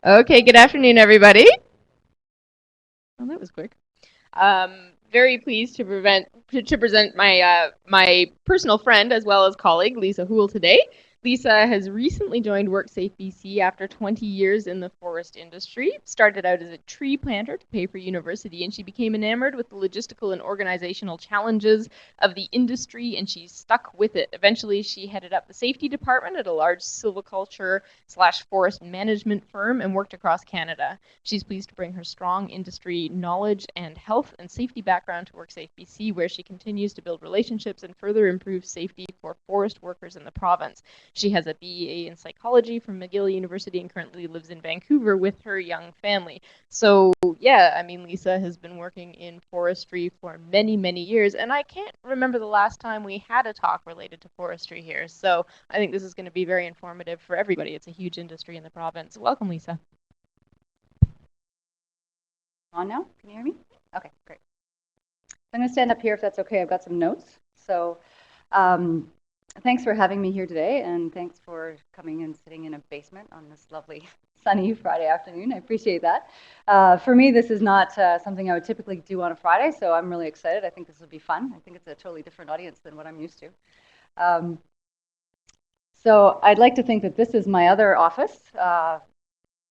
Okay, good afternoon, everybody. Oh, that was quick. Very pleased to present my personal friend as well as colleague, Lisa Houle, today. Lisa has recently joined WorkSafe BC after 20 years in the forest industry. Started out as a tree planter to pay for university, and she became enamored with the logistical and organizational challenges of the industry, and she's stuck with it. Eventually, she headed up the safety department at a large silviculture / forest management firm and worked across Canada. She's pleased to bring her strong industry knowledge and health and safety background to WorkSafe BC, where she continues to build relationships and further improve safety for forest workers in the province. She has a BA in psychology from McGill University and currently lives in Vancouver with her young family. So, yeah, I mean, Lisa has been working in forestry for many, many years, and I can't remember the last time we had a talk related to forestry here. So, I think this is going to be very informative for everybody. It's a huge industry in the province. Welcome, Lisa. On now? Can you hear me? Okay, great. I'm going to stand up here if that's okay. I've got some notes. So thanks for having me here today, and thanks for coming and sitting in a basement on this lovely sunny Friday afternoon. I appreciate that. For me, this is not something I would typically do on a Friday, so I'm really excited. I think this will be fun. I think it's a totally different audience than what I'm used to. So I'd like to think that this is my other office.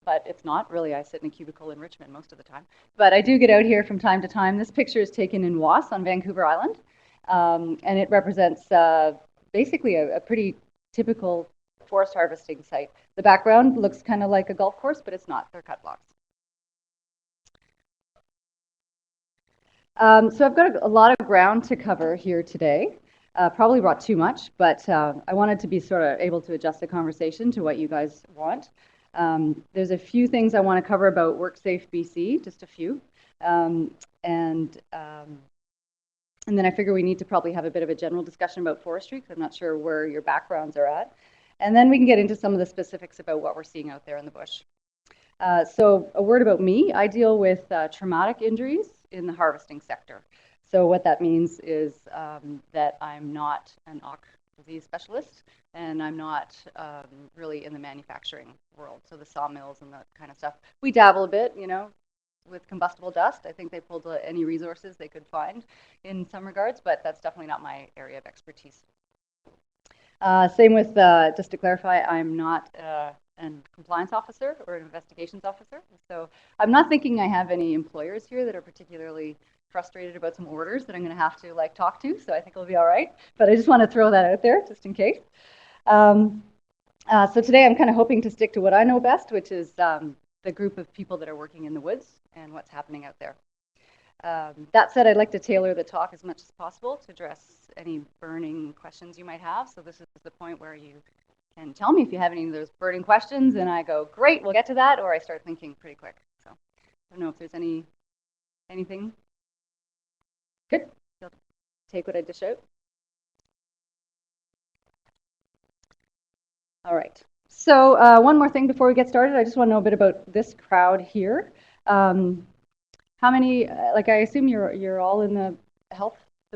But it's not really. I sit in a cubicle in Richmond most of the time. But I do get out here from time to time. This picture is taken in Was on Vancouver Island, and it represents basically a pretty typical forest harvesting site. The background looks kind of like a golf course, but it's not. They're cut blocks. So I've got a lot of ground to cover here today. Probably brought too much, but I wanted to be sort of able to adjust the conversation to what you guys want. There's a few things I want to cover about WorkSafe BC, just a few. And then I figure we need to probably have a bit of a general discussion about forestry, because I'm not sure where your backgrounds are at. And then we can get into some of the specifics about what we're seeing out there in the bush. So a word about me. I deal with traumatic injuries in the harvesting sector. So what that means is that I'm not an OC disease specialist, and I'm not really in the manufacturing world, so the sawmills and that kind of stuff. We dabble a bit, you know, with combustible dust. I think they pulled any resources they could find in some regards, but that's definitely not my area of expertise. Same with, just to clarify, I'm not a compliance officer or an investigations officer, so I'm not thinking I have any employers here that are particularly frustrated about some orders that I'm going to have to talk to, so I think it'll be all right. But I just want to throw that out there just in case. So today I'm kind of hoping to stick to what I know best, which is the group of people that are working in the woods and what's happening out there. That said, I'd like to tailor the talk as much as possible to address any burning questions you might have. So this is the point where you can tell me if you have any of those burning questions, and I go, great, we'll get to that, or I start thinking pretty quick. So I don't know if there's anything. Good. You'll take what I dish out. All right. So one more thing before we get started. I just want to know a bit about this crowd here. How many, I assume you're all in the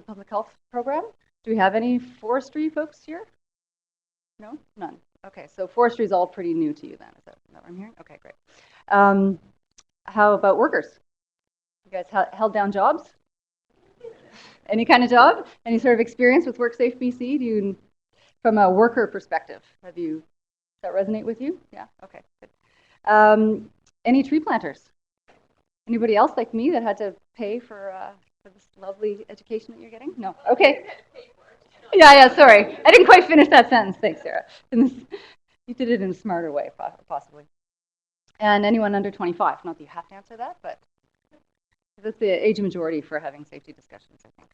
public health program. Do we have any forestry folks here? No? None. Okay, so forestry is all pretty new to you then. Is that what I'm hearing? Okay, great. How about workers? You guys held down jobs? Any kind of job? Any sort of experience with WorkSafe BC? Do you, from a worker perspective, does that resonate with you? Yeah, okay, good. Any tree planters? Anybody else like me that had to pay for this lovely education that you're getting? No, okay. Yeah, sorry. I didn't quite finish that sentence. Thanks, Sarah. You did it in a smarter way, possibly. And anyone under 25, not that you have to answer that, but that's the age majority for having safety discussions, I think.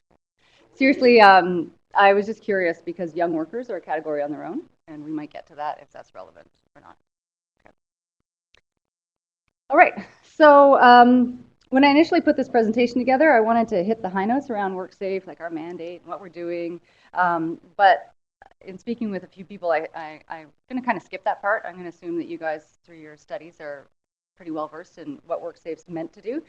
Seriously, I was just curious because young workers are a category on their own, and we might get to that if that's relevant or not. Okay. All right, so when I initially put this presentation together, I wanted to hit the high notes around WorkSafe, like our mandate and what we're doing. But in speaking with a few people, I'm going to kind of skip that part. I'm going to assume that you guys, through your studies, are pretty well versed in what WorkSafe's meant to do.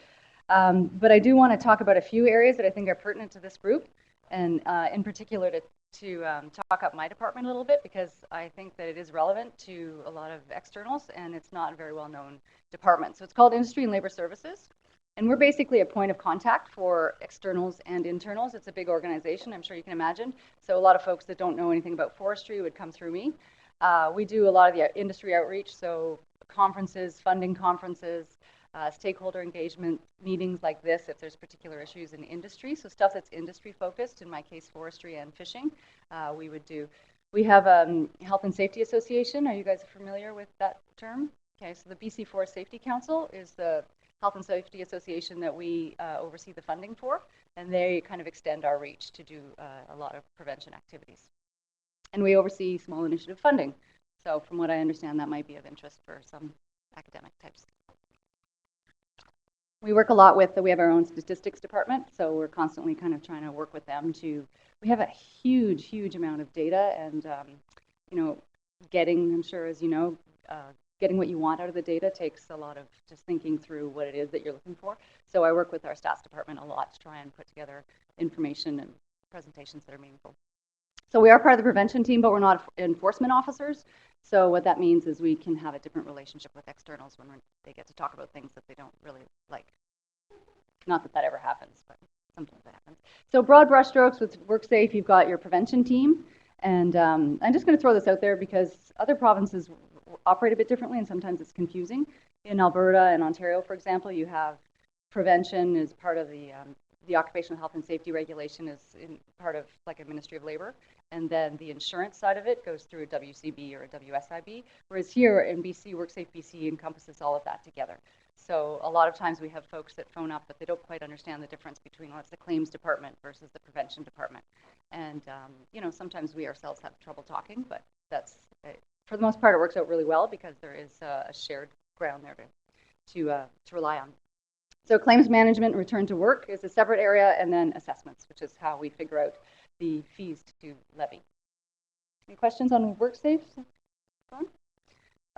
But I do want to talk about a few areas that I think are pertinent to this group, and in particular to talk up my department a little bit because I think that it is relevant to a lot of externals and it's not a very well known department. So it's called Industry and Labor Services. And we're basically a point of contact for externals and internals. It's a big organization, I'm sure you can imagine. So a lot of folks that don't know anything about forestry would come through me. We do a lot of the industry outreach, so conferences, funding conferences, stakeholder engagement meetings like this if there's particular issues in industry. So stuff that's industry focused, in my case forestry and fishing, we would do. We have a Health and Safety Association. Are you guys familiar with that term? Okay, so the BC Forest Safety Council is the Health and Safety Association that we oversee the funding for, and they kind of extend our reach to do a lot of prevention activities. And we oversee small initiative funding. So from what I understand, that might be of interest for some academic types. We work a lot with, we have our own statistics department, so we're constantly kind of trying to work with them to, we have a huge, huge amount of data and, you know, getting, I'm sure as you know, getting what you want out of the data takes a lot of just thinking through what it is that you're looking for. So I work with our stats department a lot to try and put together information and presentations that are meaningful. So we are part of the prevention team, but we're not enforcement officers. So what that means is we can have a different relationship with externals when they get to talk about things that they don't really like. Not that that ever happens, but sometimes that happens. So broad brushstrokes with WorkSafe, you've got your prevention team. And I'm just going to throw this out there because other provinces operate a bit differently and sometimes it's confusing. In Alberta and Ontario, for example, you have prevention as part of the occupational health and safety regulation is in part of like a Ministry of Labor, and then the insurance side of it goes through a WCB or a WSIB, whereas here in BC, WorkSafe BC encompasses all of that together. So a lot of times we have folks that phone up, but they don't quite understand the difference between what's the claims department versus the prevention department. And you know, sometimes we ourselves have trouble talking, but that's, for the most part, it works out really well because there is a shared ground there to rely on. So claims management, return to work is a separate area, and then assessments, which is how we figure out the fees to levy. Any questions on WorkSafe?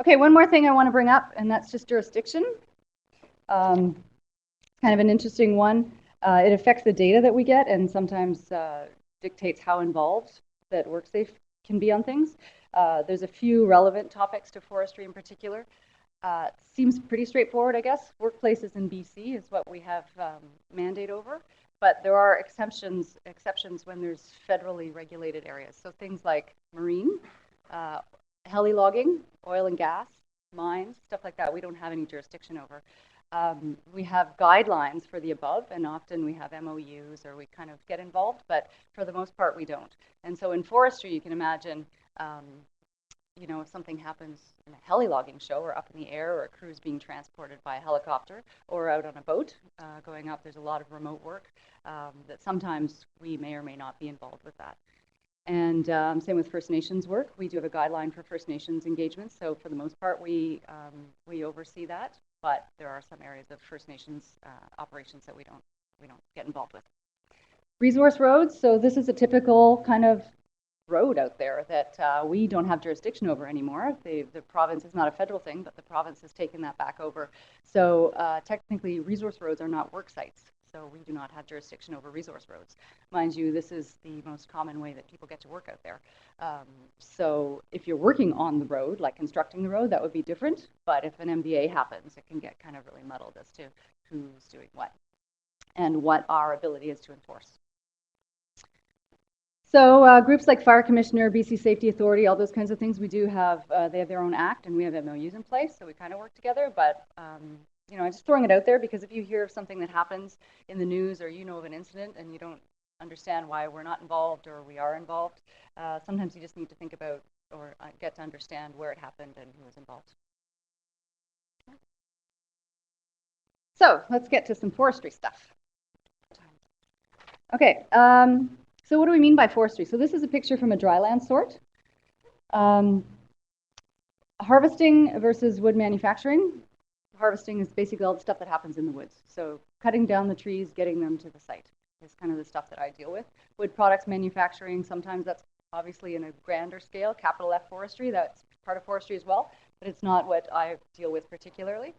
Okay, one more thing I want to bring up, and that's just jurisdiction. Kind of an interesting one. It affects the data that we get and sometimes dictates how involved that WorkSafe can be on things. There's a few relevant topics to forestry in particular. Seems pretty straightforward, I guess. Workplaces in BC is what we have mandate over, but there are exceptions when there's federally regulated areas. So things like marine, heli logging, oil and gas, mines, stuff like that, we don't have any jurisdiction over. We have guidelines for the above, and often we have MOUs or we kind of get involved, but for the most part, we don't. And so in forestry, you can imagine, you know, if something happens in a heli logging show or up in the air or a crew's being transported by a helicopter or out on a boat going up, there's a lot of remote work that sometimes we may or may not be involved with that. And same with First Nations work. We do have a guideline for First Nations engagements. So for the most part, we oversee that, but there are some areas of First Nations operations that we don't get involved with. Resource roads. So this is a typical kind of road out there that we don't have jurisdiction over anymore. The province is not a federal thing, but the province has taken that back over. So technically, resource roads are not work sites. So we do not have jurisdiction over resource roads. Mind you, this is the most common way that people get to work out there. So if you're working on the road, like constructing the road, that would be different. But if an MBA happens, it can get kind of really muddled as to who's doing what and what our ability is to enforce. So groups like Fire Commissioner, BC Safety Authority, all those kinds of things, we do have, they have their own act and we have MOUs in place, so we kind of work together. But you know, I'm just throwing it out there because if you hear of something that happens in the news or you know of an incident and you don't understand why we're not involved or we are involved, sometimes you just need to think about or get to understand where it happened and who was involved. So let's get to some forestry stuff. Okay, so what do we mean by forestry? So this is a picture from a dryland sort. Harvesting versus wood manufacturing. Harvesting is basically all the stuff that happens in the woods. So cutting down the trees, getting them to the site is kind of the stuff that I deal with. Wood products manufacturing, sometimes that's obviously in a grander scale. Capital F forestry, that's part of forestry as well, but it's not what I deal with particularly.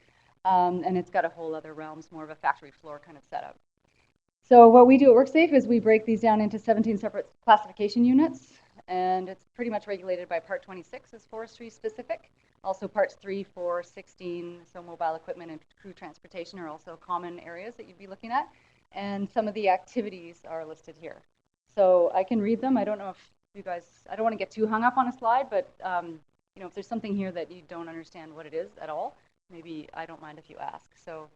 And it's got a whole other realms, more of a factory floor kind of setup. So what we do at WorkSafe is we break these down into 17 separate classification units, and it's pretty much regulated by Part 26 as forestry specific. Also Parts 3, 4, 16, so mobile equipment and crew transportation are also common areas that you'd be looking at. And some of the activities are listed here. So I can read them. I don't know if you guys, I don't want to get too hung up on a slide, but you know, if there's something here that you don't understand what it is at all, maybe I don't mind if you ask. So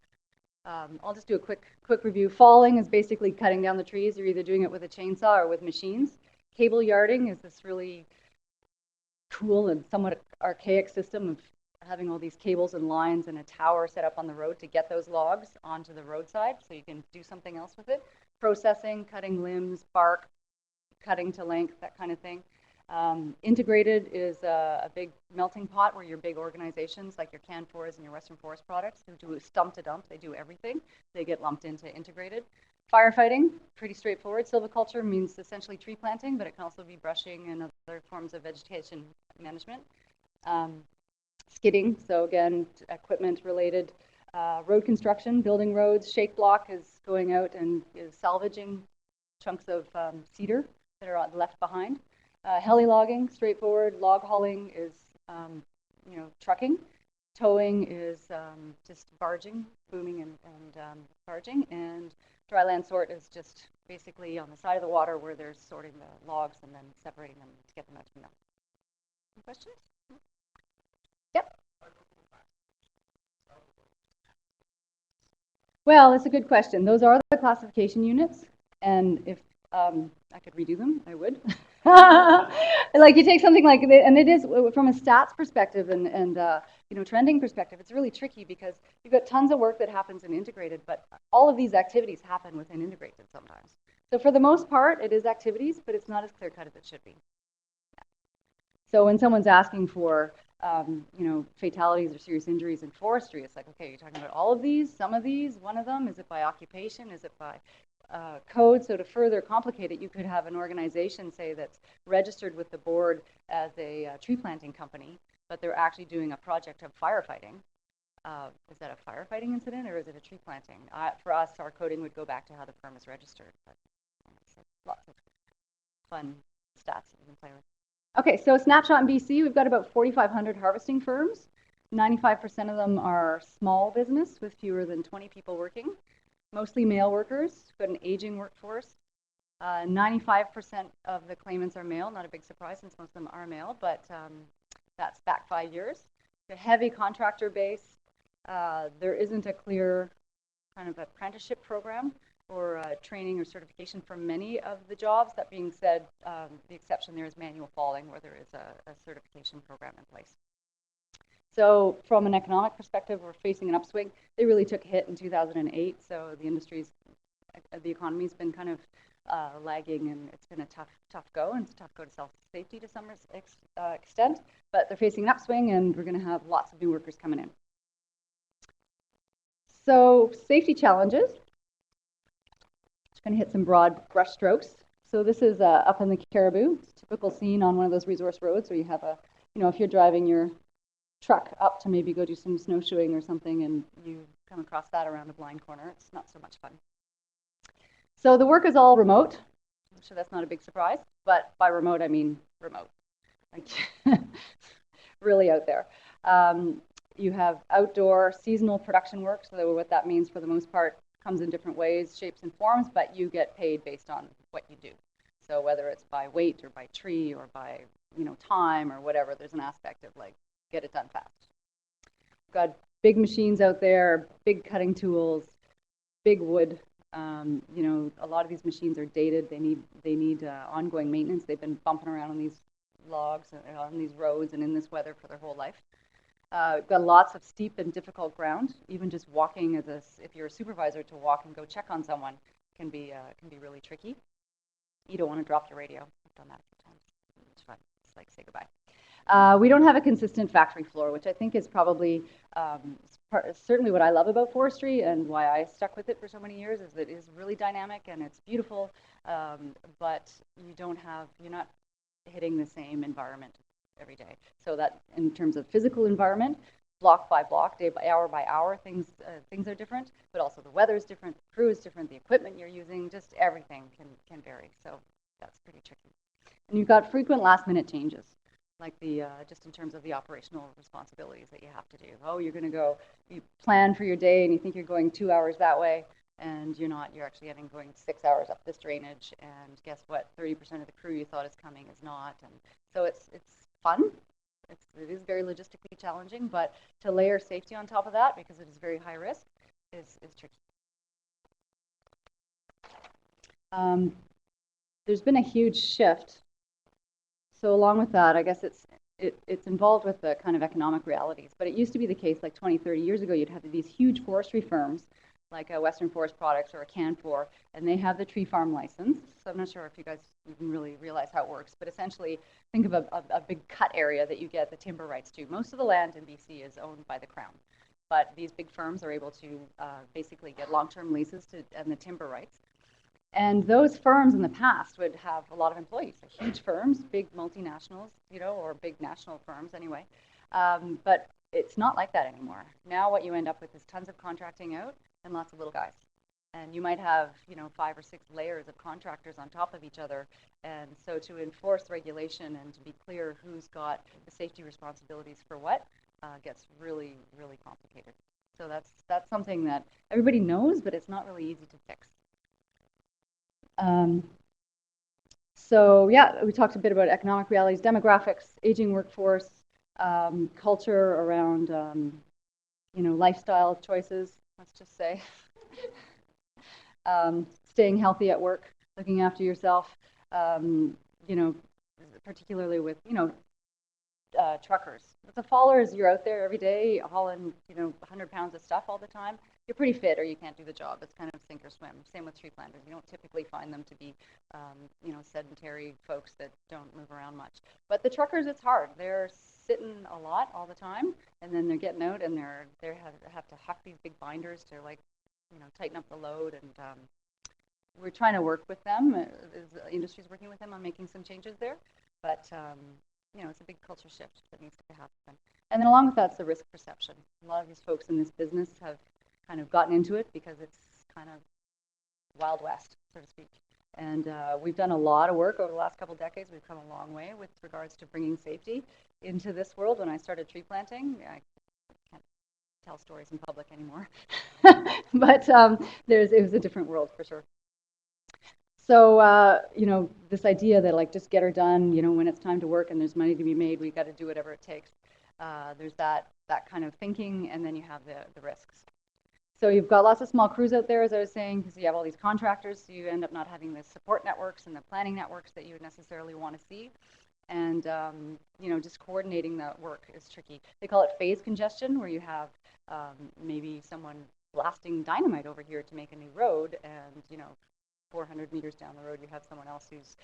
I'll just do a quick review. Falling is basically cutting down the trees. You're either doing it with a chainsaw or with machines. Cable yarding is this really cool and somewhat archaic system of having all these cables and lines and a tower set up on the road to get those logs onto the roadside so you can do something else with it. Processing, cutting limbs, bark, cutting to length, that kind of thing. Integrated is a big melting pot where your big organizations like your Canfors and your Western Forest Products who do stump to dump, they do everything. They get lumped into integrated. Firefighting, pretty straightforward. Silviculture means essentially tree planting, but it can also be brushing and other forms of vegetation management. Skidding, so again, equipment related. Road construction, building roads. Shake block is going out and is salvaging chunks of cedar that are left behind. Heli logging, straightforward. Log hauling is, you know, trucking. Towing is just barging, booming and barging. And dry land sort is just basically on the side of the water where they're sorting the logs and then separating them to get them out to the mill. Any questions? Yep. Well, it's a good question. Those are the classification units, and if I could redo them, I would. Like you take something like, and it is from a stats perspective and you know, trending perspective, it's really tricky because you've got tons of work that happens in integrated, but all of these activities happen within integrated sometimes. So for the most part, it is activities, but it's not as clear cut as it should be. Yeah. So when someone's asking for you know, fatalities or serious injuries in forestry, it's like, okay, you're talking about all of these, some of these, one of them, is it by occupation, is it by code? So to further complicate it, you could have an organization, say, that's registered with the board as a tree planting company, but they're actually doing a project of firefighting. Is that a firefighting incident or is it a tree planting? For us, our coding would go back to how the firm is registered, but so lots of fun stats that you can play with. Okay, so snapshot in BC, we've got about 4,500 harvesting firms. 95% of them are small business with fewer than 20 people working. Mostly male workers, got an aging workforce. 95% of the claimants are male, not a big surprise since most of them are male, but that's back 5 years. The heavy contractor base, there isn't a clear kind of apprenticeship program or training or certification for many of the jobs. That being said, the exception there is manual falling, where there is a certification program in place. So from an economic perspective, we're facing an upswing. They really took a hit in 2008, so the economy's been kind of lagging, and it's been a tough go, and it's a tough go to self-safety to some extent, but they're facing an upswing, and we're going to have lots of new workers coming in. So safety challenges. Just going to hit some broad brush strokes. So this is up in the Caribou. It's a typical scene on one of those resource roads where you have you know, if you're driving your truck up to maybe go do some snowshoeing or something and you come across that around a blind corner, it's not so much fun. So the work is all remote. I'm sure that's not a big surprise, but by remote I mean remote, like really out there. You have outdoor seasonal production work, so what that means for the most part comes in different ways, shapes and forms, but you get paid based on what you do. So whether it's by weight or by tree or by, you know, time or whatever, there's an aspect of like, get it done fast. We've got big machines out there, big cutting tools, big wood. You know, a lot of these machines are dated. They need ongoing maintenance. They've been bumping around on these logs and on these roads and in this weather for their whole life. We've got lots of steep and difficult ground. Even just walking if you're a supervisor, to walk and go check on someone can be really tricky. You don't want to drop your radio. I've done that a few times. It's fun. It's like say goodbye. We don't have a consistent factory floor, which I think is probably certainly what I love about forestry and why I stuck with it for so many years, is that it is really dynamic and it's beautiful, but you're not hitting the same environment every day. So that in terms of physical environment, block by block, day by hour, things are different, but also the weather is different, the crew is different, the equipment you're using, just everything can vary. So that's pretty tricky. And you've got frequent last-minute changes, like the just in terms of the operational responsibilities that you have to do. Oh, you're going to go, you plan for your day, and you think you're going 2 hours that way, and you're not. You're actually going 6 hours up this drainage, and guess what? 30% of the crew you thought is coming is not, and so it's fun. It is very logistically challenging, but to layer safety on top of that, because it is very high risk, is tricky. There's been a huge shift. So along with that, I guess it's involved with the kind of economic realities. But it used to be the case, like 20, 30 years ago, you'd have these huge forestry firms, like a Western Forest Products or a Canfor, and they have the tree farm license. So I'm not sure if you guys even really realize how it works, but essentially think of a big cut area that you get the timber rights to. Most of the land in BC is owned by the Crown, but these big firms are able to basically get long-term leases and the timber rights. And those firms in the past would have a lot of employees, huge firms, big multinationals, or big national firms anyway. But it's not like that anymore. Now what you end up with is tons of contracting out and lots of little guys. And you might have, 5 or 6 layers of contractors on top of each other. And so to enforce regulation and to be clear who's got the safety responsibilities for what gets really, really complicated. So that's something that everybody knows, but it's not really easy to fix. So yeah, we talked a bit about economic realities, demographics, aging workforce, culture around, lifestyle choices, let's just say. Staying healthy at work, looking after yourself, particularly with, truckers. The fallers, you're out there every day hauling, 100 pounds of stuff all the time. You're pretty fit or you can't do the job. It's kind of sink or swim. Same with tree planters. You don't typically find them to be, sedentary folks that don't move around much. But the truckers, it's hard. They're sitting a lot all the time, and then they're getting out and they have to huck these big binders to tighten up the load. And we're trying to work with them. The industry's working with them on making some changes there, but it's a big culture shift that needs to happen. And then along with that's the risk perception. A lot of these folks in this business have kind of gotten into it because it's kind of Wild West, so to speak. And we've done a lot of work over the last couple of decades. We've come a long way with regards to bringing safety into this world. When I started tree planting, I can't tell stories in public anymore, but it was a different world for sure. So, this idea that just get her done, when it's time to work and there's money to be made, we got to do whatever it takes. There's that kind of thinking, and then you have the risks. So you've got lots of small crews out there, as I was saying, because you have all these contractors, so you end up not having the support networks and the planning networks that you would necessarily want to see. And, just coordinating that work is tricky. They call it phase congestion, where you have maybe someone blasting dynamite over here to make a new road, and, 400 meters down the road, you have someone else who's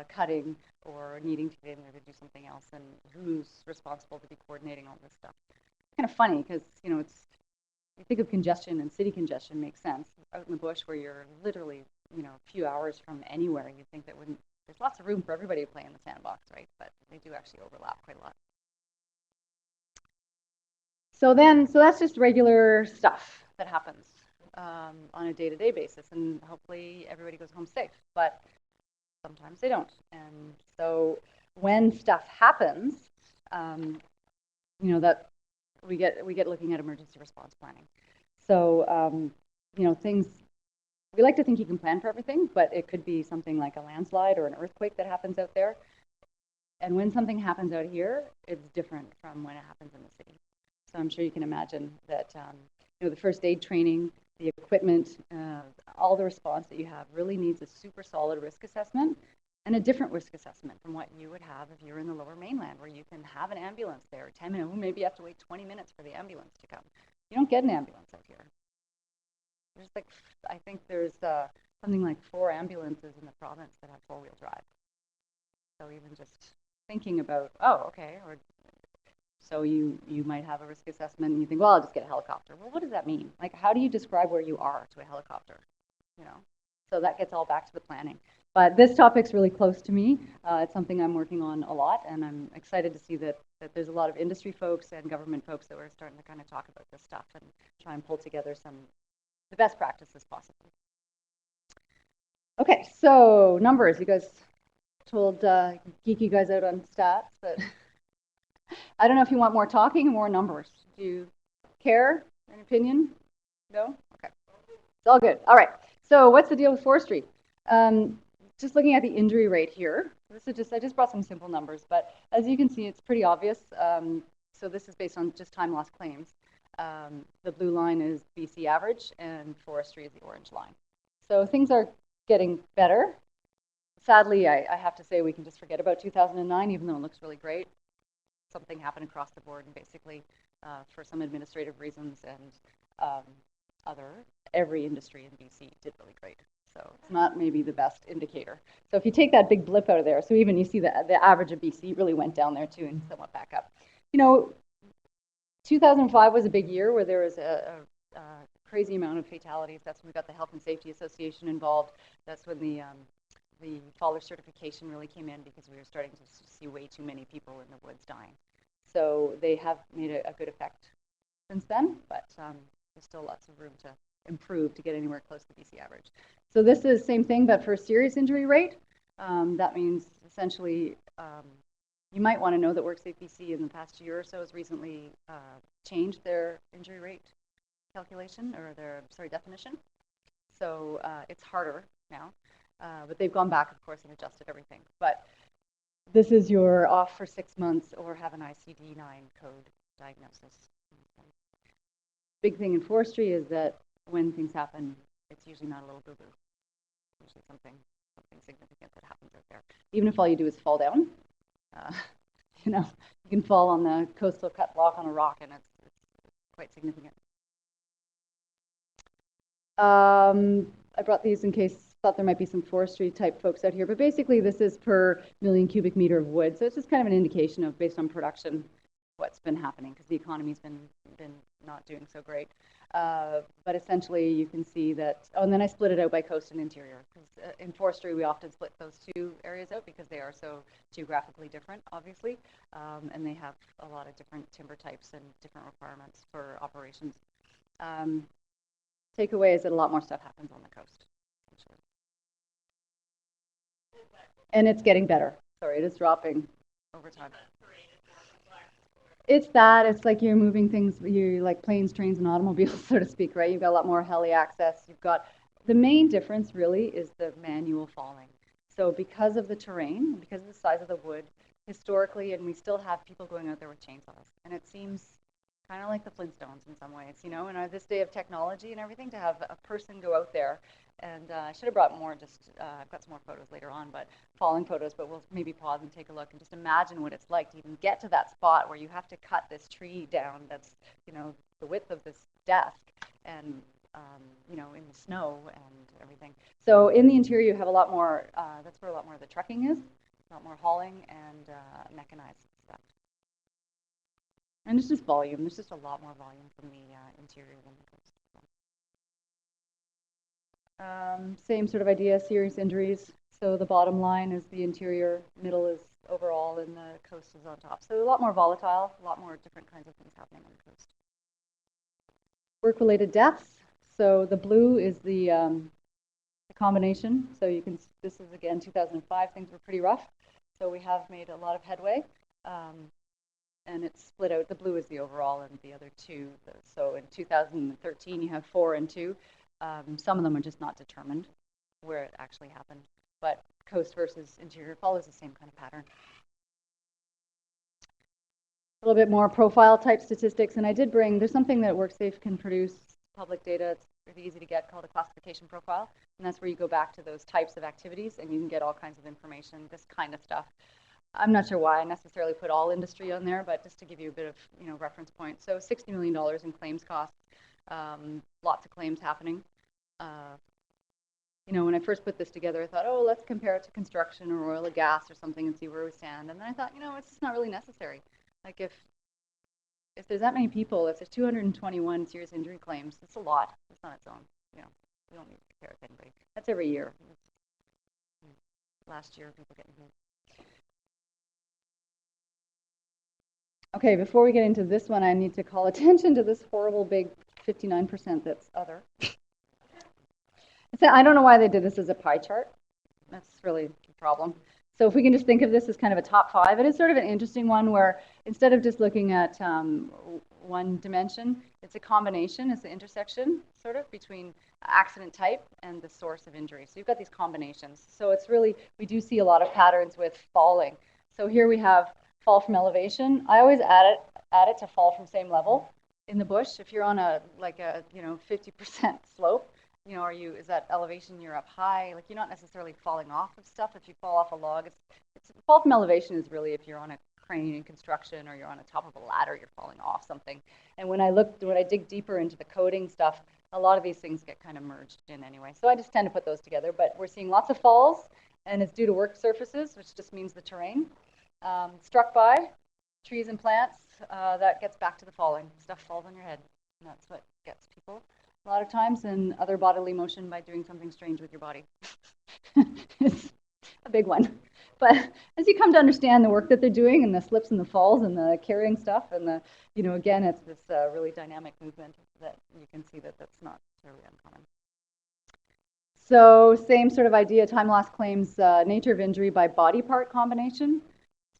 cutting or needing to get in there to do something else, and who's responsible to be coordinating all this stuff. It's kind of funny because, you think of congestion, and city congestion makes sense. Out in the bush where you're literally, a few hours from anywhere, you'd think there's lots of room for everybody to play in the sandbox, right? But they do actually overlap quite a lot. So that's just regular stuff that happens on a day-to-day basis, and hopefully everybody goes home safe, but sometimes they don't. And so when stuff happens, that we get looking at emergency response planning. So things, we like to think you can plan for everything, but it could be something like a landslide or an earthquake that happens out there. And when something happens out here, it's different from when it happens in the city. So I'm sure you can imagine that the first aid training, the equipment, all the response that you have really needs a super solid risk assessment and a different risk assessment from what you would have if you're in the Lower Mainland, where you can have an ambulance there, 10 minutes, maybe you have to wait 20 minutes for the ambulance to come. You don't get an ambulance out here. There's I think there's something like 4 ambulances in the province that have 4-wheel drive. So even just thinking about, so you might have a risk assessment and you think, well, I'll just get a helicopter. Well, what does that mean? How do you describe where you are to a helicopter? So that gets all back to the planning. But this topic's really close to me. It's something I'm working on a lot, and I'm excited to see that that there's a lot of industry folks and government folks that were starting to kind of talk about this stuff and try and pull together the best practices possible. Okay, so numbers. You guys told geek you guys out on stats, but I don't know if you want more talking or more numbers. Do you care? An opinion? No? Okay. It's all good. All right. So what's the deal with forestry? Just looking at the injury rate here. I just brought some simple numbers, but as you can see, it's pretty obvious. So this is based on just time loss claims. The blue line is BC average, and forestry is the orange line. So things are getting better. Sadly, I have to say we can just forget about 2009, even though it looks really great. Something happened across the board, and basically, for some administrative reasons and every industry in BC did really great. So it's not maybe the best indicator. So if you take that big blip out of there, so even you see the average of BC really went down there too and somewhat back up. 2005 was a big year where there was a crazy amount of fatalities. That's when we got the Health and Safety Association involved. That's when the faller certification really came in because we were starting to see way too many people in the woods dying. So they have made a good effect since then, but there's still lots of room to improve to get anywhere close to the BC average. So this is the same thing, but for a serious injury rate. That means essentially you might want to know that WorkSafe BC in the past year or so has recently changed their injury rate calculation or their definition. So it's harder now, but they've gone back, of course, and adjusted everything. But this is your off for 6 months or have an ICD-9 code diagnosis. Big thing in forestry is that when things happen, it's usually not a little boo-boo. It's usually something significant that happens out there. Even if all you do is fall down, you can fall on the coastal cut block on a rock, and it's quite significant. I brought these in case thought there might be some forestry type folks out here, but basically this is per million cubic meter of wood. So it's just kind of an indication of, based on production, what's been happening, because the economy's been not doing so great. But essentially you can see that, and then I split it out by coast and interior, because in forestry we often split those two areas out because they are so geographically different, obviously, and they have a lot of different timber types and different requirements for operations. Takeaway is that a lot more stuff happens on the coast. And it's getting better. Sorry, it is dropping over time. It's like you're moving things, you're like planes, trains, and automobiles, so to speak, right? You've got a lot more heli access. You've got, the main difference really is the manual falling. So because of the terrain, because of the size of the wood, historically, and we still have people going out there with chainsaws. And it seems kind of like the Flintstones in some ways, in this day of technology and everything, to have a person go out there. And I should have brought more, I've got some more photos later on, but falling photos, but we'll maybe pause and take a look and just imagine what it's like to even get to that spot where you have to cut this tree down that's, the width of this desk and, in the snow and everything. So in the interior, you have a lot more, that's where a lot more of the trucking is, a lot more hauling and mechanized stuff. And it's just volume. There's just a lot more volume from the interior than the coast. Same sort of idea, serious injuries. So the bottom line is the interior, middle is overall, and the coast is on top. So a lot more volatile, a lot more different kinds of things happening on the coast. Work-related deaths. So the blue is the combination. So you can, this is again 2005, things were pretty rough. So we have made a lot of headway. And it's split out. The blue is the overall and the other two. So in 2013, you have 4 and 2. Some of them are just not determined where it actually happened. But coast versus interior follows the same kind of pattern. A little bit more profile type statistics. And I did bring, there's something that WorkSafe can produce, public data. It's pretty easy to get, called a classification profile. And that's where you go back to those types of activities and you can get all kinds of information, this kind of stuff. I'm not sure why I necessarily put all industry on there, but just to give you a bit of reference point. So $60 million in claims costs, lots of claims happening. When I first put this together, I thought, oh, let's compare it to construction or oil or gas or something and see where we stand. And then I thought, it's just not really necessary. Like if there's that many people, if there's 221 serious injury claims, it's a lot. It's on its own. We don't need to compare it to anybody. That's every year. Last year, people getting hit. Okay, before we get into this one, I need to call attention to this horrible big 59% that's other. I don't know why they did this as a pie chart. That's really the problem. So if we can just think of this as kind of a top 5, it is sort of an interesting one where instead of just looking at one dimension, it's a combination, it's the intersection sort of between accident type and the source of injury. So you've got these combinations. So it's really, we do see a lot of patterns with falling. So here we have fall from elevation. I always add it to fall from same level in the bush. If you're on a 50% slope, is that elevation, you're up high, like you're not necessarily falling off of stuff. If you fall off a log, it's fall from elevation is really if you're on a crane in construction or you're on the top of a ladder, you're falling off something. And when I dig deeper into the coding stuff, a lot of these things get kind of merged in anyway. So I just tend to put those together, but we're seeing lots of falls, and it's due to work surfaces, which just means the terrain. Struck by trees and plants, that gets back to the falling. Stuff falls on your head, and that's what gets people a lot of times, and other bodily motion by doing something strange with your body. It's a big one. But as you come to understand the work that they're doing and the slips and the falls and the carrying stuff and the, again, it's this really dynamic movement that you can see that's not terribly uncommon. So same sort of idea, time loss claims nature of injury by body part combination.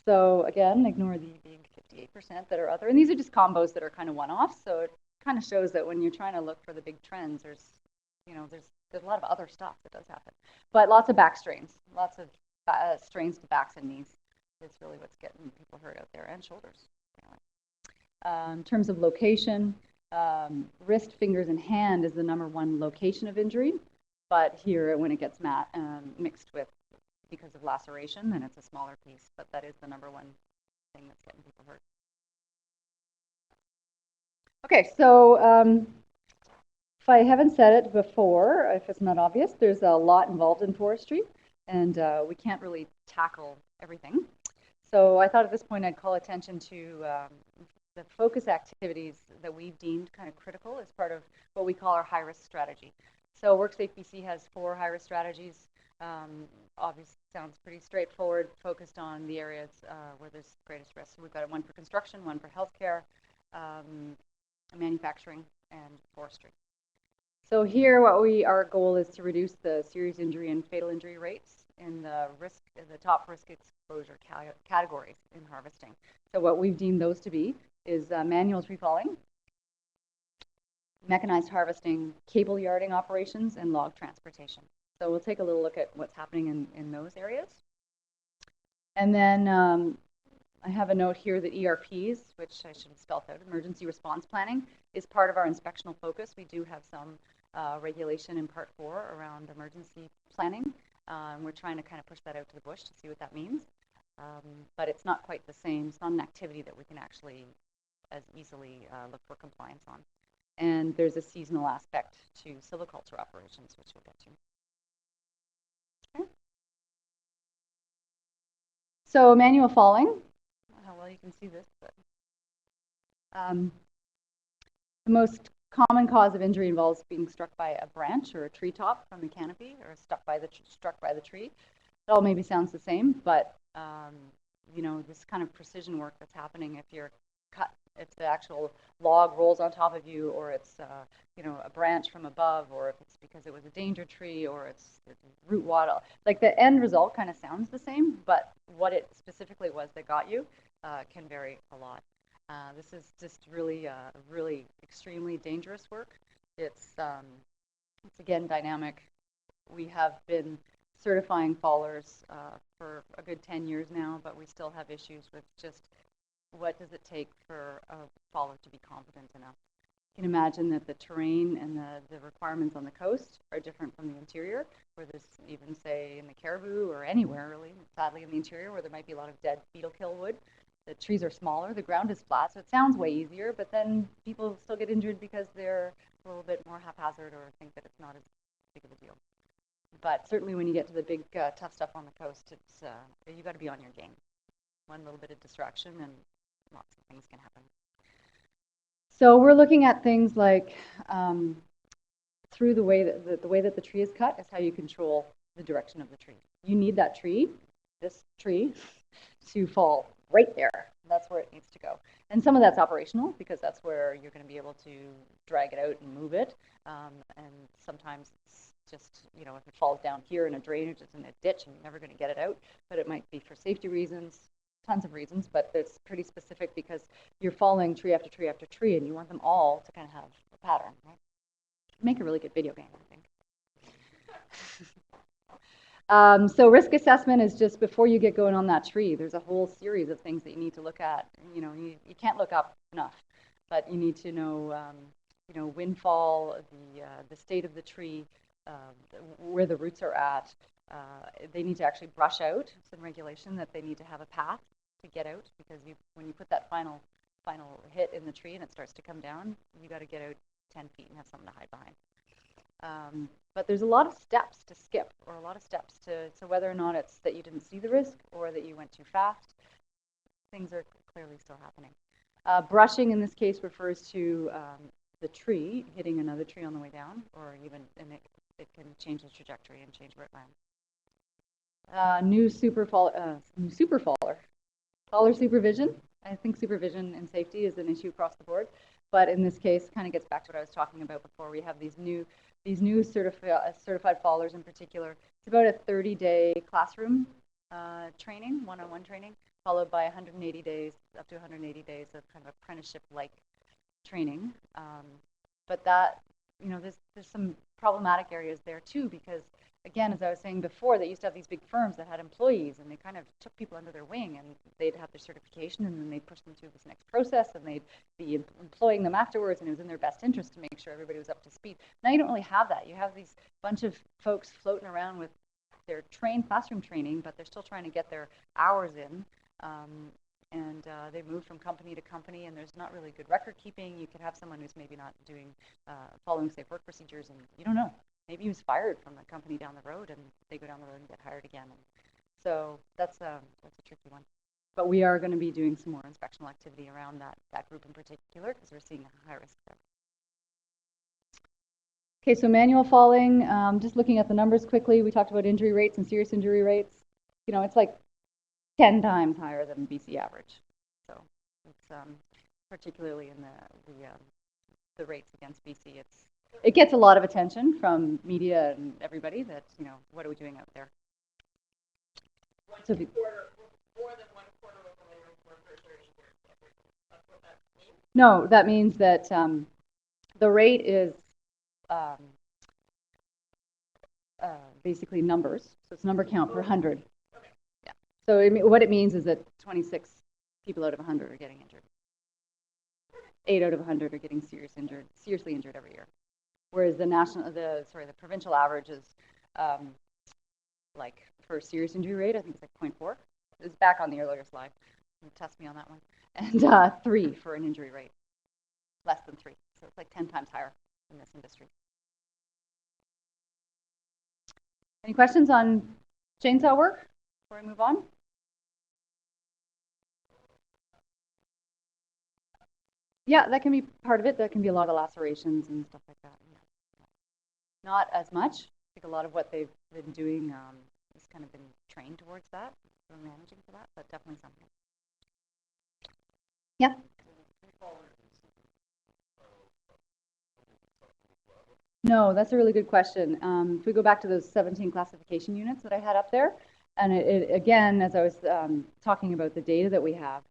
So again, ignore the big 58% that are other. And these are just combos that are kind of one-offs. So it kind of shows that when you're trying to look for the big trends, there's a lot of other stuff that does happen. But lots of back strains, lots of strains to backs and knees is really what's getting people hurt out there, and shoulders. In terms of location, wrist, fingers, and hand is the #1 location of injury. But here, when it gets mixed with because of laceration, then it's a smaller piece. But that is the #1 thing that's getting people hurt. Okay, so if I haven't said it before, if it's not obvious, there's a lot involved in forestry, and we can't really tackle everything. So I thought at this point I'd call attention to the focus activities that we've deemed kind of critical as part of what we call our high-risk strategy. So WorkSafe BC has 4 high-risk strategies. Obviously, sounds pretty straightforward, focused on the areas where there's greatest risk. So we've got one for construction, one for healthcare, manufacturing, and forestry. So here, our goal is to reduce the serious injury and fatal injury rates in the top risk exposure categories in harvesting. So what we've deemed those to be is manual tree falling, mechanized harvesting, cable yarding operations, and log transportation. So we'll take a little look at what's happening in those areas. And then I have a note here that ERPs, which I should have spelled out, emergency response planning, is part of our inspectional focus. We do have some regulation in Part 4 around emergency planning. We're trying to kind of push that out to the bush to see what that means. But it's not quite the same. It's not an activity that we can actually as easily look for compliance on. And there's a seasonal aspect to silviculture operations, which we'll get to. Okay. So manual falling. I don't know how well you can see this, but the most common cause of injury involves being struck by a branch or a tree top from the canopy, or struck by the tree. It all maybe sounds the same, but this kind of precision work that's happening if the actual log rolls on top of you, or it's a branch from above, or if it's because it was a danger tree, or it's root wattle. Like the end result kind of sounds the same, but what it specifically was that got you can vary a lot. This is just really extremely dangerous work. It's again dynamic. We have been certifying fallers for a good 10 years now, but we still have issues with just what does it take for a faller to be competent enough. You can imagine that the terrain and the requirements on the coast are different from the interior, where there's even, say, in the caribou or anywhere really, sadly in the interior, where there might be a lot of dead beetle kill wood. The trees are smaller, the ground is flat, so it sounds way easier, but then people still get injured because they're a little bit more haphazard or think that it's not as big of a deal. But certainly when you get to the big tough stuff on the coast, it's you got to be on your game. One little bit of distraction and lots of things can happen. So we're looking at things like through the way that the tree is cut is how you control the direction of the tree. You need that tree, this tree, to fall right there. That's where it needs to go. And some of that's operational because that's where you're going to be able to drag it out and move it. And sometimes it's just, you know, if it falls down here in a drainage, it's in a ditch and you're never going to get it out. But it might be for safety reasons, tons of reasons, but it's pretty specific because you're following tree after tree after tree and you want them all to kind of have a pattern, right? Make a really good video game, I think. So risk assessment is just before you get going on that tree. There's a whole series of things that you need to look at. You know, you can't look up enough, but you need to know, you know, windfall, the state of the tree, where the roots are at. They need to actually brush out. Some regulation that they need to have a path to get out because when you put that final hit in the tree and it starts to come down, you got to get out 10 feet and have something to hide behind. But there's a lot of steps to skip, or a lot of steps to whether or not it's that you didn't see the risk or that you went too fast. Things are clearly still happening. Brushing in this case refers to the tree hitting another tree on the way down, or even it can change the trajectory and change where it lands. New faller supervision. I think supervision and safety is an issue across the board, but in this case, kind of gets back to what I was talking about before. We have these new certified fallers in particular. It's about a 30-day classroom training, one-on-one training, followed by 180 days, up to 180 days of kind of apprenticeship-like training. But that, you know, there's some problematic areas there too, because again, as I was saying before, they used to have these big firms that had employees and they kind of took people under their wing and they'd have their certification and then they'd push them through this next process and they'd be employing them afterwards, and it was in their best interest to make sure everybody was up to speed. Now you don't really have that. You have these bunch of folks floating around with their classroom training, but they're still trying to get their hours in. And they move from company to company, and there's not really good record keeping. You could have someone who's maybe not doing following safe work procedures, and you don't know. Maybe he was fired from the company down the road, and they go down the road and get hired again. And so that's a tricky one. But we are going to be doing some more inspectional activity around that group in particular because we're seeing a high risk there. Okay, so manual falling. Just looking at the numbers quickly, we talked about injury rates and serious injury rates. You know, it's like 10 times higher than BC average. So it's particularly in the rates against BC. It gets a lot of attention from media and everybody that, you know, what are we doing out there? So more than 1/4 of the labor workers are injured. That's what that means? No, that means that the rate is basically numbers. So it's number count per 100. Okay. Yeah. So what it means is that 26 people out of 100 are getting injured. 8 out of 100 are getting seriously injured every year. Whereas the provincial average is like for serious injury rate, I think it's like 0.4. It's back on the earlier slide. Test me on that one. And 3 for an injury rate, less than 3. So it's like 10 times higher in this industry. Any questions on chainsaw work before we move on? Yeah, that can be part of it. That can be a lot of lacerations and stuff like that. Not as much. I think a lot of what they've been doing has kind of been trained towards that, or managing for that, but definitely something. Yeah. No, that's a really good question. If we go back to those 17 classification units that I had up there, and it again, as I was talking about the data that we have,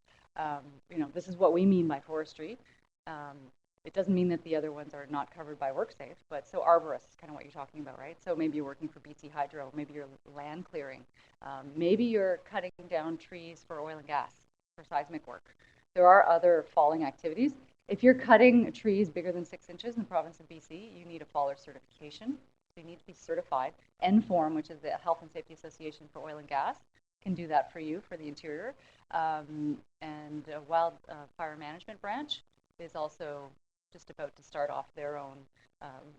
you know, this is what we mean by forestry. It doesn't mean that the other ones are not covered by WorkSafe, but so arborist is kind of what you're talking about, right? So maybe you're working for BC Hydro, maybe you're land clearing, maybe you're cutting down trees for oil and gas, for seismic work. There are other falling activities. If you're cutting trees bigger than 6 inches in the province of BC, you need a faller certification. So you need to be certified. NFORM, which is the Health and Safety Association for Oil and Gas, can do that for you for the interior. And Wildfire Management Branch is also just about to start off their own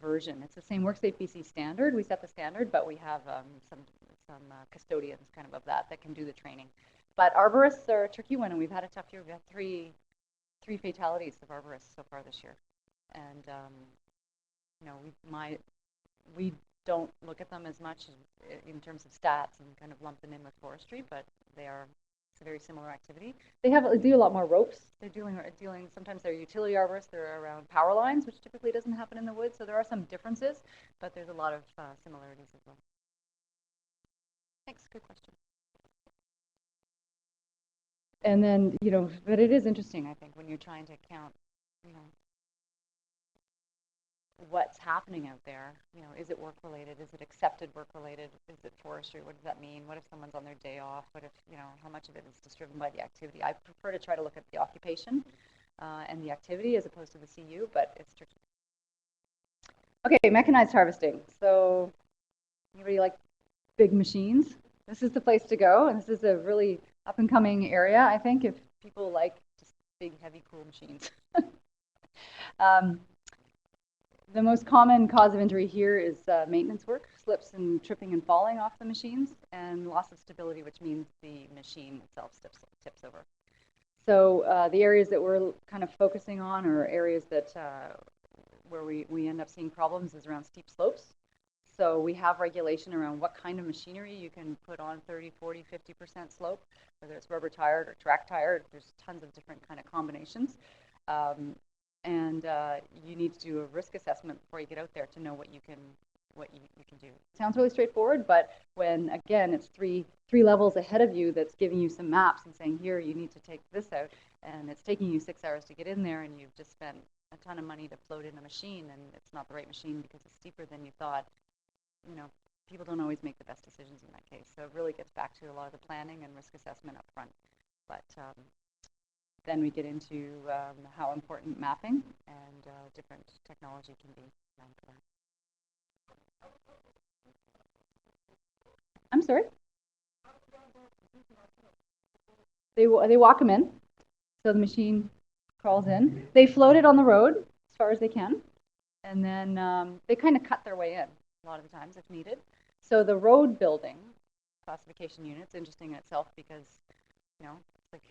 version. It's the same WorkSafe BC standard. We set the standard, but we have some custodians kind of that can do the training. But arborists are a tricky one, and we've had a tough year. We've had three fatalities of arborists so far this year, and you know, we don't look at them as much in terms of stats and kind of lump them in with forestry, but they are It's a very similar activity. They do a lot more ropes. They're dealing sometimes they're utility arborists. They're around power lines, which typically doesn't happen in the woods. So there are some differences, but there's a lot of similarities as well. Thanks. Good question. And then, but it is interesting, I think, when you're trying to count, what's happening out there. Is it work related? Is it accepted work related? Is it forestry? What does that mean? What if someone's on their day off? What if, how much of it is just driven by the activity? I prefer to try to look at the occupation and the activity as opposed to the CU, but it's tricky. Okay, mechanized harvesting. So anybody like big machines? This is the place to go, and this is a really up and coming area, I think, if people like just big, heavy, cool machines. The most common cause of injury here is maintenance work, slips and tripping and falling off the machines, and loss of stability, which means the machine itself tips over. So the areas that we're kind of focusing on, or areas that where we end up seeing problems, is around steep slopes. So we have regulation around what kind of machinery you can put on 30, 40, 50% slope, whether it's rubber tired or track tired. There's tons of different kind of combinations. And you need to do a risk assessment before you get out there to know what you can do. Sounds really straightforward, but when again it's three levels ahead of you that's giving you some maps and saying, here you need to take this out, and it's taking you 6 hours to get in there, and you've just spent a ton of money to float in a machine, and it's not the right machine because it's steeper than you thought. People don't always make the best decisions in that case. So it really gets back to a lot of the planning and risk assessment up front. But then we get into how important mapping and different technology can be around for that. I'm sorry? They walk them in. So the machine crawls in. They float it on the road as far as they can. And then they kind of cut their way in a lot of the times if needed. So the road building classification unit's interesting in itself because, it's like,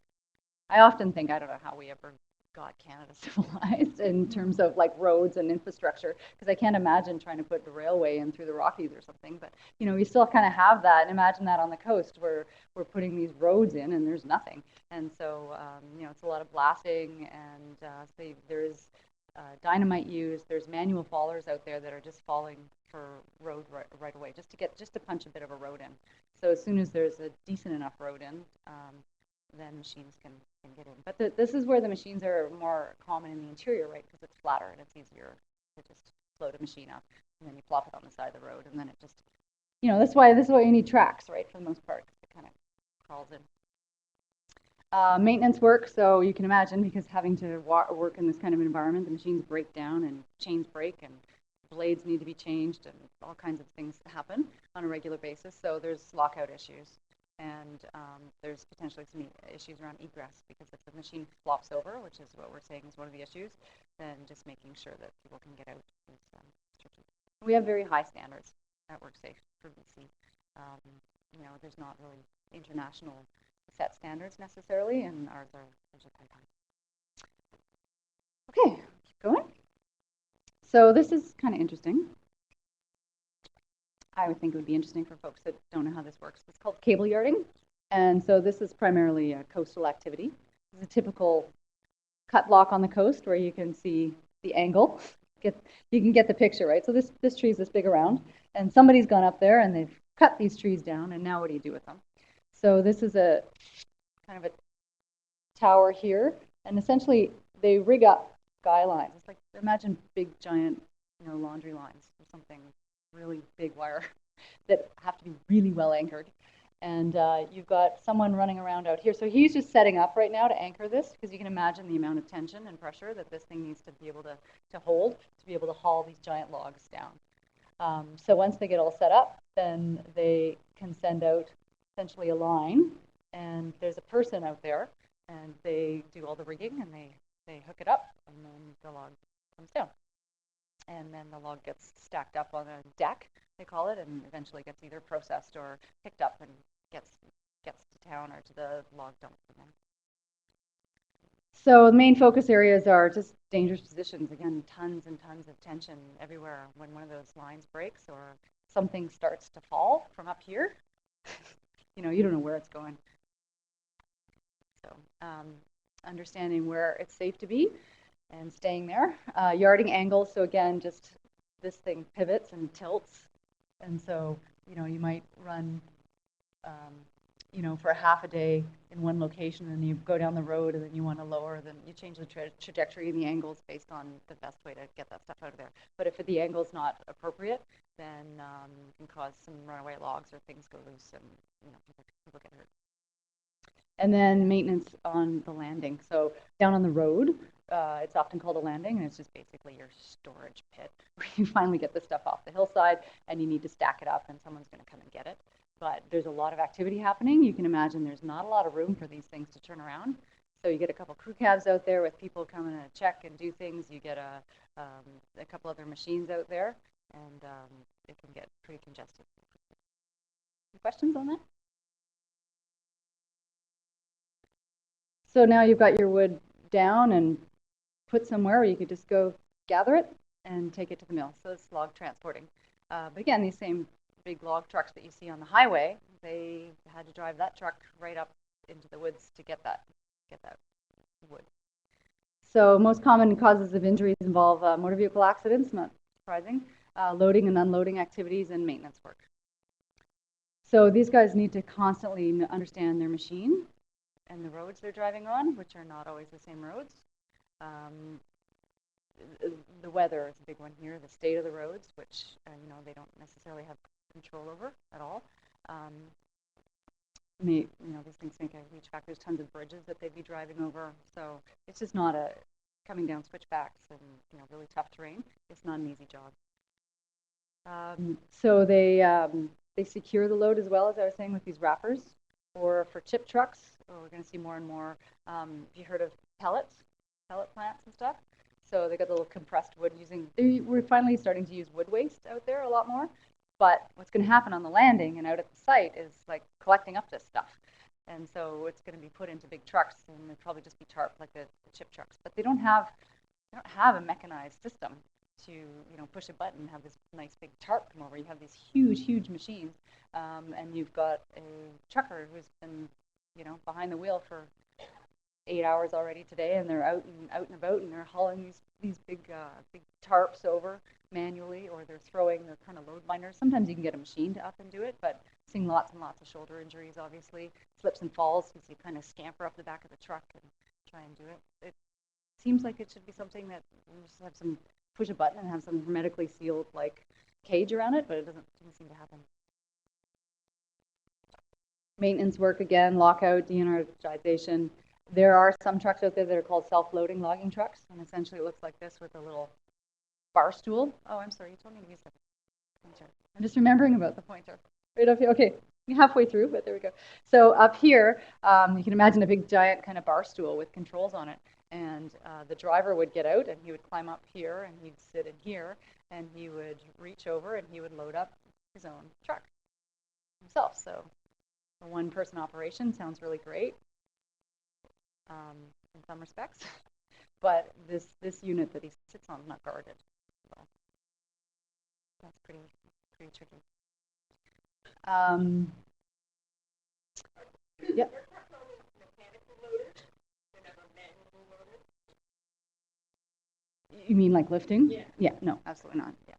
I often think, I don't know how we ever got Canada civilized in terms of like roads and infrastructure, because I can't imagine trying to put the railway in through the Rockies or something. But we still kind of have that, and imagine that on the coast where we're putting these roads in and there's nothing. And so it's a lot of blasting, and there is dynamite used. There's manual fallers out there that are just falling for road right away, just to punch a bit of a road in. So as soon as there's a decent enough road in, then machines can get in. But this is where the machines are more common in the interior, right? Because it's flatter and it's easier to just float a machine up, and then you plop it on the side of the road, and then it just, this is why you need tracks, right? For the most part, it kind of crawls in. Maintenance work, so you can imagine, because having to work in this kind of environment, the machines break down and chains break and blades need to be changed and all kinds of things happen on a regular basis. So there's lockout issues, and there's potentially some issues around egress, because if the machine flops over, which is what we're saying is one of the issues, then just making sure that people can get out is tricky. We have very high standards at WorkSafe for BC. There's not really international set standards necessarily, and ours are quite high. Okay, keep going. So this is kind of interesting. I would think it would be interesting for folks that don't know how this works. It's called cable yarding, and so this is primarily a coastal activity. It's a typical cut block on the coast where you can see the angle. You can get the picture, right? So this tree is this big around, and somebody's gone up there and they've cut these trees down, and now what do you do with them? So this is a kind of a tower here, and essentially they rig up guy lines. It's like, imagine big giant, laundry lines or something, really big wire that have to be really well anchored. And you've got someone running around out here. So he's just setting up right now to anchor this, because you can imagine the amount of tension and pressure that this thing needs to be able to hold to be able to haul these giant logs down. So once they get all set up, then they can send out essentially a line, and there's a person out there, and they do all the rigging, and they hook it up, and then the log comes down. And then the log gets stacked up on a deck, they call it, and eventually gets either processed or picked up and gets to town or to the log dump. So the main focus areas are just dangerous positions. Again, tons and tons of tension everywhere when one of those lines breaks or something starts to fall from up here. You don't know where it's going. So understanding where it's safe to be and staying there. Yarding angles, so again, just this thing pivots and tilts. And so, you might run, for a half a day in one location, and you go down the road, and then you want to lower, then you change the trajectory and the angles based on the best way to get that stuff out of there. But if the angle's not appropriate, then you can cause some runaway logs or things go loose, and people get hurt. And then maintenance on the landing. So down on the road, it's often called a landing, and it's just basically your storage pit where you finally get the stuff off the hillside, and you need to stack it up, and someone's going to come and get it. But there's a lot of activity happening. You can imagine there's not a lot of room for these things to turn around. So you get a couple crew cabs out there with people coming to check and do things. You get a couple other machines out there, and it can get pretty congested. Any questions on that? So now you've got your wood down and put somewhere where you could just go gather it and take it to the mill. So it's log transporting. But again, these same big log trucks that you see on the highway, they had to drive that truck right up into the woods to get that wood. So most common causes of injuries involve motor vehicle accidents, not surprising, loading and unloading activities, and maintenance work. So these guys need to constantly understand their machine and the roads they're driving on, which are not always the same roads. The weather is a big one here, the state of the roads, which they don't necessarily have control over at all. These things make a huge factor. There's tons of bridges that they'd be driving over, so it's just not coming down switchbacks and really tough terrain. It's not an easy job. So they secure the load as well, as I was saying, with these wrappers, or for chip trucks. We're going to see more and more. Have you heard of pellet plants and stuff? So they got the little compressed wood we're finally starting to use wood waste out there a lot more. But what's going to happen on the landing and out at the site is like collecting up this stuff. And so it's going to be put into big trucks, and they'll probably just be tarped like the chip trucks. But they don't have a mechanized system to push a button and have this nice big tarp come over. You have these huge machines, and you've got a trucker who's been behind the wheel for 8 hours already today, and they're out and about, and they're hauling these big tarps over manually, or they're throwing their kind of load binders. Sometimes you can get a machine to up and do it, but seeing lots and lots of shoulder injuries, obviously, slips and falls, because you kind of scamper up the back of the truck and try and do it. It seems like it should be something that you just have some push a button and have some hermetically sealed like cage around it, but it doesn't seem to happen. Maintenance work again, lockout, de-energization. There are some trucks out there that are called self-loading logging trucks, and essentially it looks like this with a little bar stool. Oh, I'm sorry, you told me to use the pointer. I'm just remembering about the pointer. Right up here. Okay, halfway through, but there we go. So up here, you can imagine a big giant kind of bar stool with controls on it, and the driver would get out, and he would climb up here, and he'd sit in here, and he would reach over, and he would load up his own truck himself. So a one-person operation sounds really great in some respects, but this unit that he sits on is not guarded. So that's pretty tricky. Yeah. You mean like lifting? Yeah. Yeah. No, absolutely not. Yeah.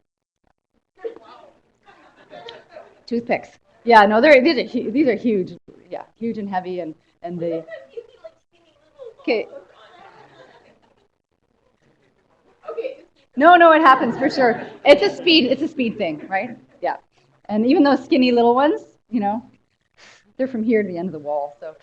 Toothpicks. Yeah. No, these are huge. Yeah, huge and heavy, and the. Okay. No, it happens for sure. It's a speed thing, right? Yeah. And even those skinny little ones, they're from here to the end of the wall. So,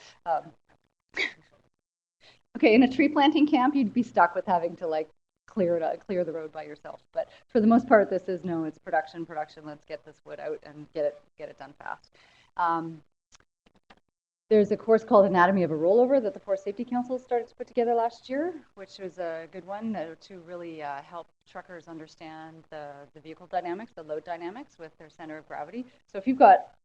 okay, in a tree planting camp, you'd be stuck with having to like clear the road by yourself. But for the most part, it's production. Let's get this wood out and get it done fast. There's a course called Anatomy of a Rollover that the Forest Safety Council started to put together last year, which was a good one to really help truckers understand the vehicle dynamics, the load dynamics with their center of gravity. So if you've got,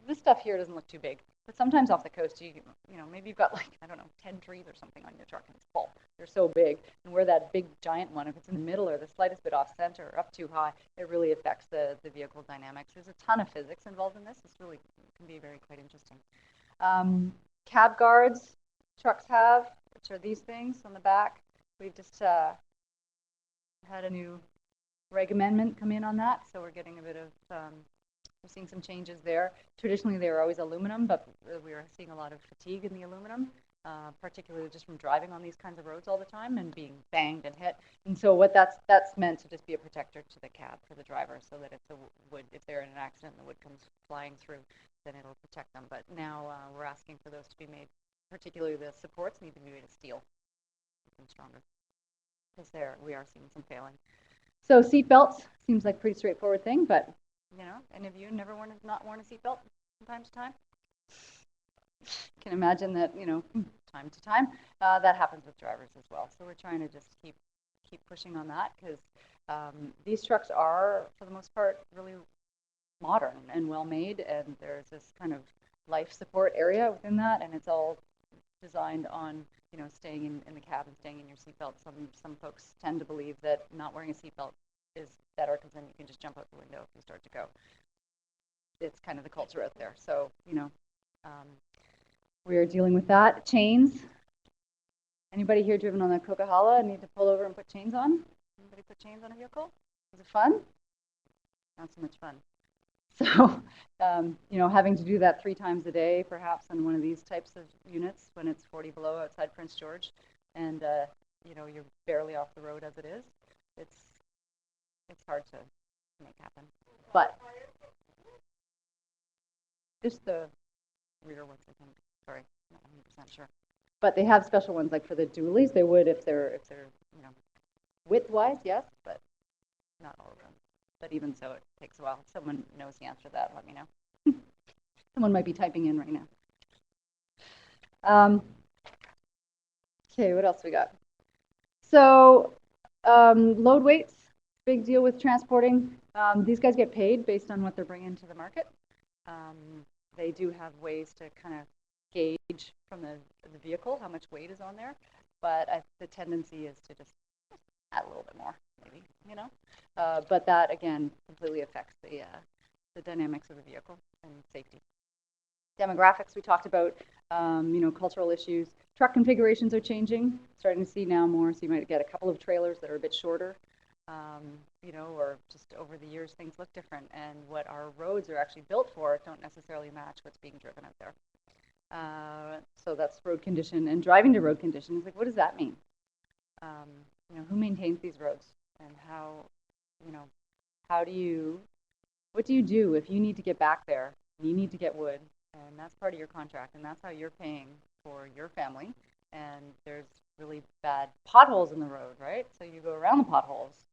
this stuff here doesn't look too big, but sometimes off the coast, maybe you've got like, 10 trees or something on your truck and it's full. They're so big. And where that big giant one, if it's in the middle or the slightest bit off center or up too high, it really affects the vehicle dynamics. There's a ton of physics involved in this. It's really can be quite interesting. cab guards trucks have, which are these things on the back. We've just had a new reg amendment come in on that, so we're getting a bit of, we're seeing some changes there. Traditionally, they were always aluminum, but we are seeing a lot of fatigue in the aluminum, particularly just from driving on these kinds of roads all the time and being banged and hit. And so what that's meant to just be a protector to the cab for the driver, so that if the wood, if they're in an accident and the wood comes flying through, then it'll protect them. But now we're asking for those to be made, particularly the supports need to be made of steel, even stronger, because we are seeing some failing. So seat belts seems like a pretty straightforward thing, but you know, any of you never not worn a seat belt from time to time? Can imagine that, you know, time to time that happens with drivers as well. So we're trying to just keep pushing on that, because these trucks are, for the most part, really modern and well made, and there's this kind of life support area within that, and it's all designed on, you know, staying in the cab and staying in your seatbelt. Some folks tend to believe that not wearing a seatbelt is better, because then you can just jump out the window if you start to go. It's kind of the culture out there. So, you know, we are dealing with that. Chains. Anybody here driven on a Coca-Cola and need to pull over and put chains on? Anybody put chains on a vehicle? Was it fun? Not so much fun. So, you know, having to do that 3 times a day, perhaps on one of these types of units when it's 40 below outside Prince George, and you know, you're barely off the road as it is. It's hard to make happen. But just the rear ones, I think. Sorry, not 100% sure. But they have special ones, like for the dualies. They would if they're you know, width-wise, yes, but not all of them. But even so, it takes a while. If someone knows the answer to that, let me know. Someone might be typing in right now. Okay, what else we got? So load weights, big deal with transporting. These guys get paid based on what they're bringing to the market. They do have ways to kind of gauge from the vehicle how much weight is on there, but the tendency is to just add a little bit more, maybe, you know. But that, again, completely affects the dynamics of the vehicle and safety. Demographics we talked about, you know, cultural issues. Truck configurations are changing. Starting to see now more, so you might get a couple of trailers that are a bit shorter, you know, or just over the years things look different, and what our roads are actually built for don't necessarily match what's being driven out there. So that's road condition, and driving to road condition is like, what does that mean? You know, who maintains these roads, and how, you know, what do you do if you need to get back there, and you need to get wood, and that's part of your contract, and that's how you're paying for your family, and there's really bad potholes in the road, right? So you go around the potholes,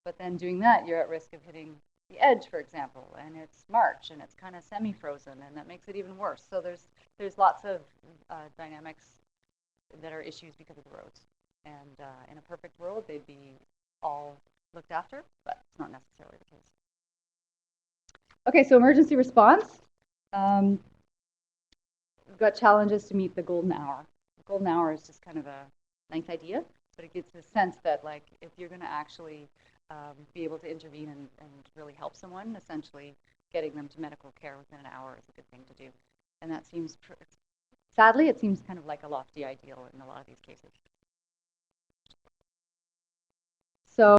but then doing that, you're at risk of hitting the edge, for example, and it's March, and it's kind of semi-frozen, and that makes it even worse. So there's lots of dynamics that are issues because of the roads. And in a perfect world, they'd be all looked after, but it's not necessarily the case. Okay, so emergency response. We've got challenges to meet the golden hour. The golden hour is just kind of a nice idea, but it gives a sense that, like, if you're going to actually be able to intervene and really help someone, essentially getting them to medical care within an hour is a good thing to do. And that seems, sadly, it seems kind of like a lofty ideal in a lot of these cases. So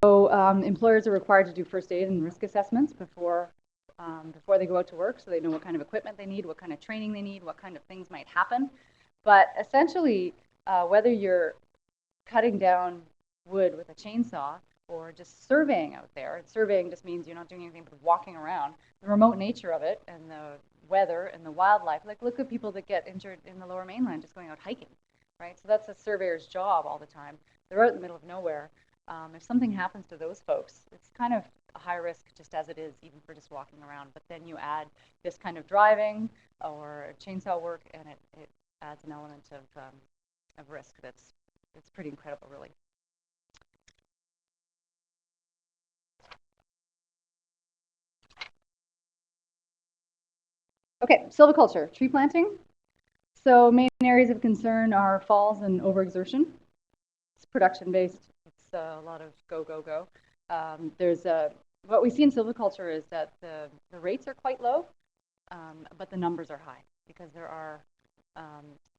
employers are required to do first aid and risk assessments before they go out to work, so they know what kind of equipment they need, what kind of training they need, what kind of things might happen. But essentially, whether you're cutting down wood with a chainsaw or just surveying out there, and surveying just means you're not doing anything but walking around, the remote nature of it and the weather and the wildlife, like look at people that get injured in the Lower Mainland just going out hiking, right? So that's a surveyor's job all the time. They're out in the middle of nowhere. If something happens to those folks, it's kind of a high risk just as it is, even for just walking around. But then you add this kind of driving or chainsaw work, and it adds an element of risk that's pretty incredible, really. Okay, silviculture, tree planting. So main areas of concern are falls and overexertion. It's production-based. It's a lot of go, go, go. What we see in silviculture is that the rates are quite low, but the numbers are high because there are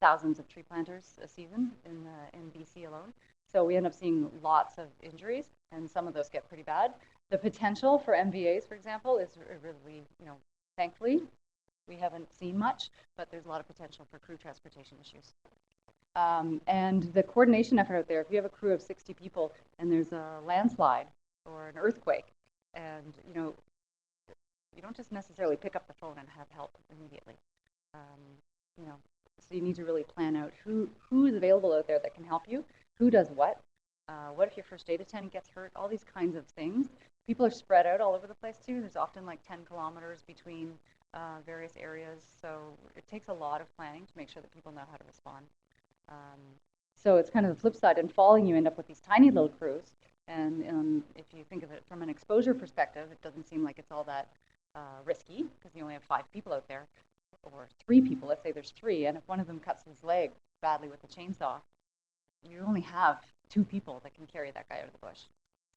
thousands of tree planters a season in BC alone. So we end up seeing lots of injuries, and some of those get pretty bad. The potential for MVAs, for example, is really, thankfully, we haven't seen much, but there's a lot of potential for crew transportation issues. And the coordination effort out there, if you have a crew of 60 people and there's a landslide or an earthquake, and you don't just necessarily pick up the phone and have help immediately. So you need to really plan out who is available out there that can help you, who does what if your first aid attendant gets hurt, all these kinds of things. People are spread out all over the place too. There's often like 10 kilometers between various areas, so it takes a lot of planning to make sure that people know how to respond. So it's kind of the flip side. In falling, you end up with these tiny little crews, and if you think of it from an exposure perspective, it doesn't seem like it's all that risky because you only have 5 people out there, or 3 people. Let's say there's 3, and if one of them cuts his leg badly with a chainsaw, you only have 2 people that can carry that guy out of the bush.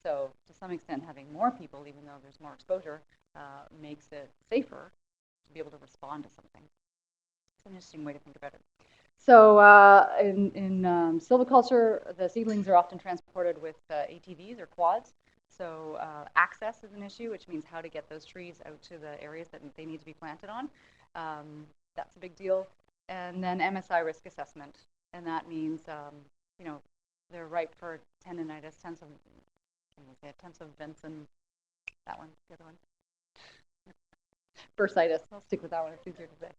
So to some extent, having more people, even though there's more exposure, makes it safer to be able to respond to something. It's an interesting way to think about it. So in silviculture, the seedlings are often transported with ATVs or quads. So access is an issue, which means how to get those trees out to the areas that they need to be planted on. That's a big deal. And then MSI risk assessment, and that means they're ripe for tendinitis, tensive Benson, that one, the other one. Bursitis. I'll stick with that one. It's easier to say.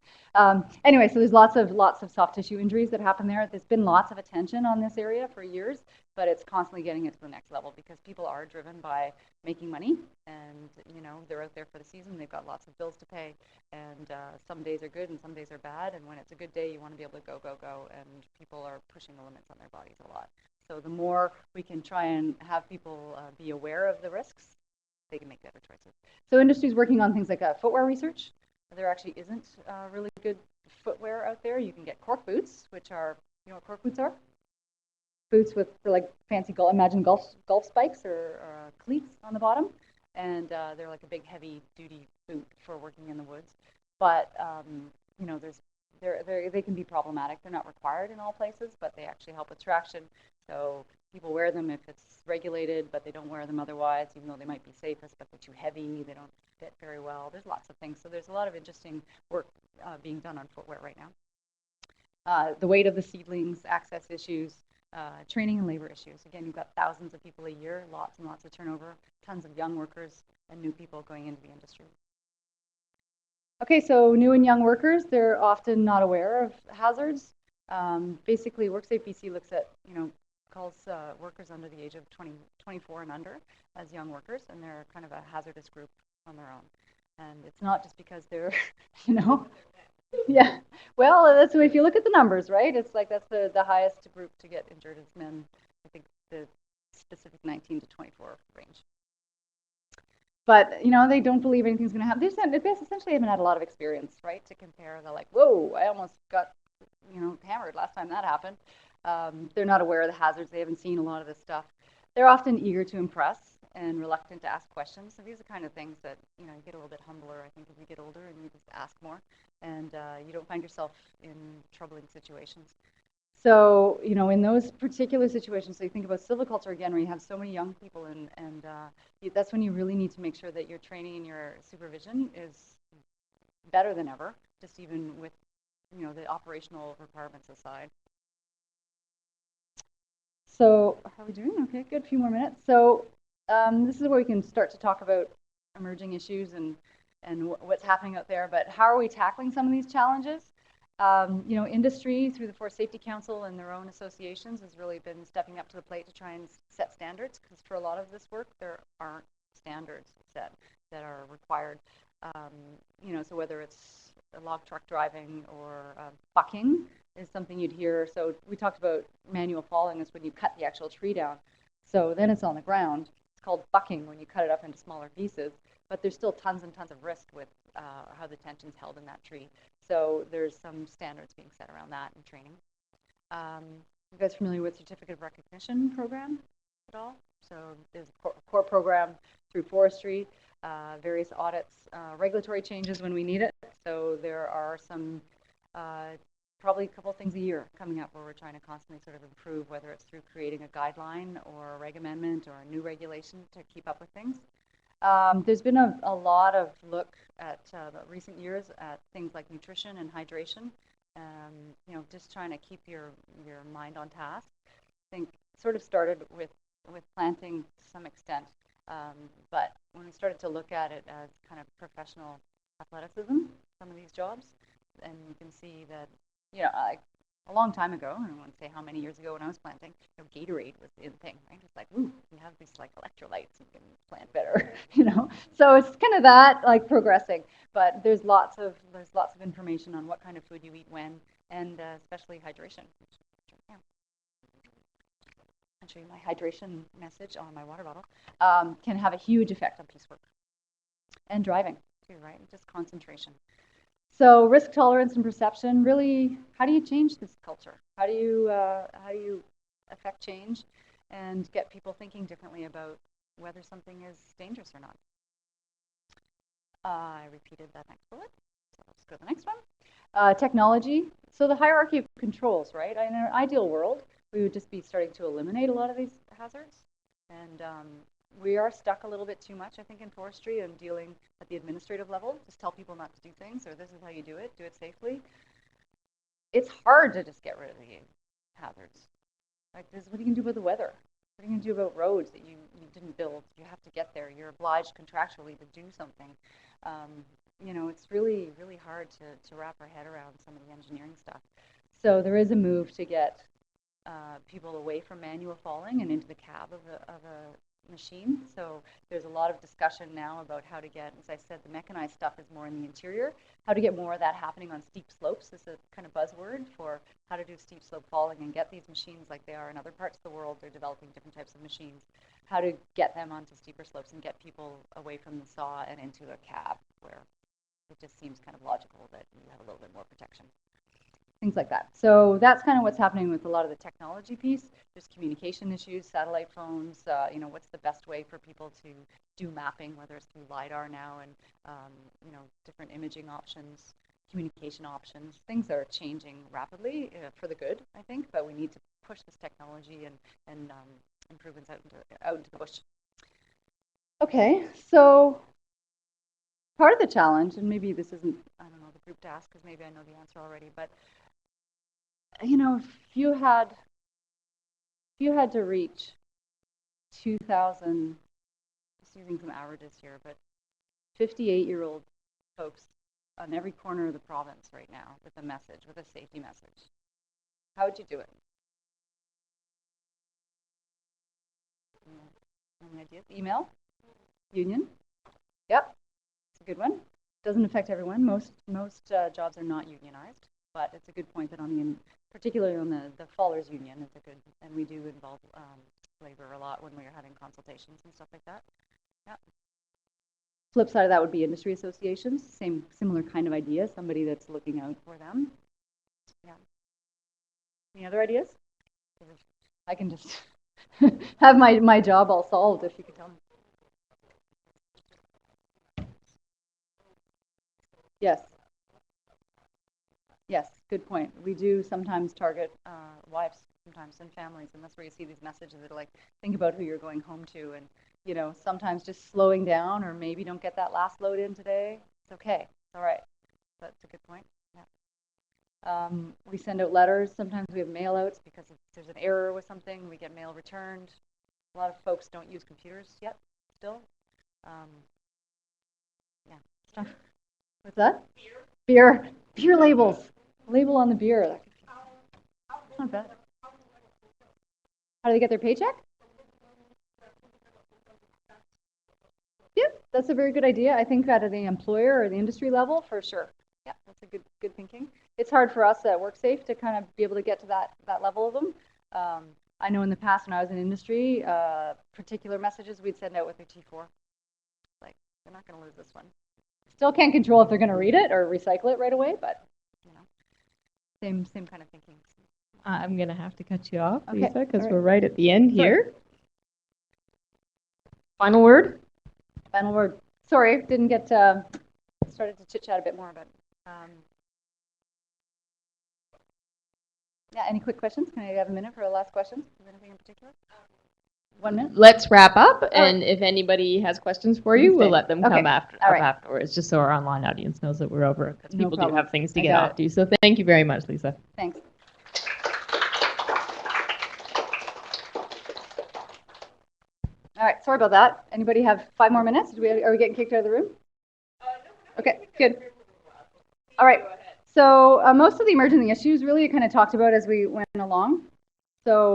Anyway, so there's lots of soft tissue injuries that happen there. There's been lots of attention on this area for years, but it's constantly getting it to the next level because people are driven by making money, and they're out there for the season. They've got lots of bills to pay, and some days are good and some days are bad. And when it's a good day, you want to be able to go, and people are pushing the limits on their bodies a lot. So the more we can try and have people be aware of the risks, they can make better choices. So industry's working on things like footwear research. There actually isn't really good footwear out there. You can get cork boots, which are, what cork boots are? Boots with like fancy golf spikes or cleats on the bottom, and they're like a big heavy duty boot for working in the woods. But they can be problematic. They're not required in all places, but they actually help with traction. So people wear them if it's regulated, but they don't wear them otherwise, even though they might be safest, but they're too heavy, they don't fit very well. There's lots of things. So there's a lot of interesting work being done on footwear right now. The weight of the seedlings, access issues, training and labor issues. Again, you've got thousands of people a year, lots and lots of turnover, tons of young workers and new people going into the industry. Okay, so new and young workers, they're often not aware of hazards. Basically, WorkSafe BC looks at, calls workers under the age of 24 and under as young workers, and they're kind of a hazardous group on their own. And it's not just because they're, yeah. Well, that's if you look at the numbers, right? It's like that's the highest group to get injured is men. I think the specific 19 to 24 range. But they don't believe anything's going to happen. They essentially haven't had a lot of experience, right? To compare, they're like, whoa, I almost got hammered last time that happened. They're not aware of the hazards. They haven't seen a lot of this stuff. They're often eager to impress and reluctant to ask questions. So these are kind of things that you get a little bit humbler, I think, as you get older and you just ask more, and you don't find yourself in troubling situations. So in those particular situations, so you think about silviculture again, where you have so many young people, and that's when you really need to make sure that your training and your supervision is better than ever, just even with the operational requirements aside. So how are we doing? Okay, good. A few more minutes. So this is where we can start to talk about emerging issues and what's happening out there. But how are we tackling some of these challenges? Industry through the Forest Safety Council and their own associations has really been stepping up to the plate to try and set standards, because for a lot of this work there aren't standards set that are required. So whether it's a log truck driving or bucking is something you'd hear. So we talked about manual falling is when you cut the actual tree down. So then it's on the ground. It's called bucking when you cut it up into smaller pieces. But there's still tons and tons of risk with how the tension's held in that tree. So there's some standards being set around that and training. You guys familiar with Certificate of Recognition program at all? So there's a core program through Forestry, various audits, regulatory changes when we need it. So there are some probably a couple of things a year coming up where we're trying to constantly sort of improve, whether it's through creating a guideline or a reg amendment or a new regulation to keep up with things. There's been a lot of look at the recent years at things like nutrition and hydration. Just trying to keep your mind on task. I think sort of started with planting to some extent, but when we started to look at it as kind of professional athleticism, some of these jobs, and you can see that, a long time ago, I don't want to say how many years ago when I was planting, Gatorade was the thing, right? It's like, ooh, you have these like electrolytes, you can plant better, So it's kind of that like progressing, but there's lots of information on what kind of food you eat when, and especially hydration. I'll show you my hydration message on my water bottle. Can have a huge effect on piecework and driving too, right? Just concentration. So risk tolerance and perception, really, how do you change this culture? How do you affect change and get people thinking differently about whether something is dangerous or not? I repeated that next bullet, so let's go to the next one. Technology, so the hierarchy of controls, right? In an ideal world, we would just be starting to eliminate a lot of these hazards, and we are stuck a little bit too much, I think, in forestry and dealing at the administrative level. Just tell people not to do things, or this is how you do it safely. It's hard to just get rid of the hazards. Like this, what are you going to do about the weather? What are you going to do about roads that you didn't build? You have to get there. You're obliged contractually to do something. It's really, really hard to wrap our head around some of the engineering stuff. So there is a move to get people away from manual falling and into the cab of a machine. So there's a lot of discussion now about how to get, as I said, the mechanized stuff is more in the interior, how to get more of that happening on steep slopes is a kind of buzzword for how to do steep slope falling and get these machines like they are in other parts of the world. They're developing different types of machines, how to get them onto steeper slopes and get people away from the saw and into a cab where it just seems kind of logical that you have a little bit more protection. Things like that. So that's kind of what's happening with a lot of the technology piece. There's communication issues, satellite phones, what's the best way for people to do mapping, whether it's through LiDAR now and, different imaging options, communication options. Things are changing rapidly for the good, I think, but we need to push this technology and improvements out into the bush. Okay, so part of the challenge, and maybe this isn't, I don't know, the group to ask because maybe I know the answer already, but if you had to reach 2,000, just using some averages here, but 58-year-old folks on every corner of the province right now with a message, with a safety message, how would you do it? Any ideas? Email? Union? Yep, it's a good one. Doesn't affect everyone. Most jobs are not unionized, but it's a good point that particularly on the Fallers Union, it's a good, and we do involve labor a lot when we're having consultations and stuff like that. Yeah. Flip side of that would be industry associations, similar kind of idea, somebody that's looking out for them. Yeah. Any other ideas? I can just have my job all solved if you could tell me. Yes. Yes, good point. We do sometimes target wives sometimes and families, and that's where you see these messages that are like, think about who you're going home to, and sometimes just slowing down, or maybe don't get that last load in today. It's okay. It's all right. That's a good point. Yeah. We send out letters. Sometimes we have mail outs because if there's an error with something, we get mail returned. A lot of folks don't use computers yet still. Yeah. Stuff. What's that? Beer. Beer labels. Label on the beer. That's not bad. How do they get their paycheck? Yeah, that's a very good idea. I think that at the employer or the industry level, for sure. Yeah, that's a good thinking. It's hard for us at WorkSafe to kind of be able to get to that level of them. I know in the past when I was in industry, particular messages we'd send out with their T4. Like, they're not going to lose this one. Still can't control if they're going to read it or recycle it right away, but same kind of thinking. I'm going to have to cut you off, Okay. Lisa, because we're right at the end here. Final word? Final word. Sorry, didn't get started to chit-chat a bit more about Yeah, any quick questions? Can I have a minute for a last question? Is there anything in particular? 1 minute? Let's wrap up, and if anybody has questions for you, we'll let them Okay. come afterwards, just so our online audience knows that we're over, because people do have things to get off to. So thank you very much, Lisa. Thanks. All right, sorry about that. Anybody have 5 more minutes? Are we getting kicked out of the room? Okay, good. All right, so most of the emerging issues really kind of talked about as we went along. So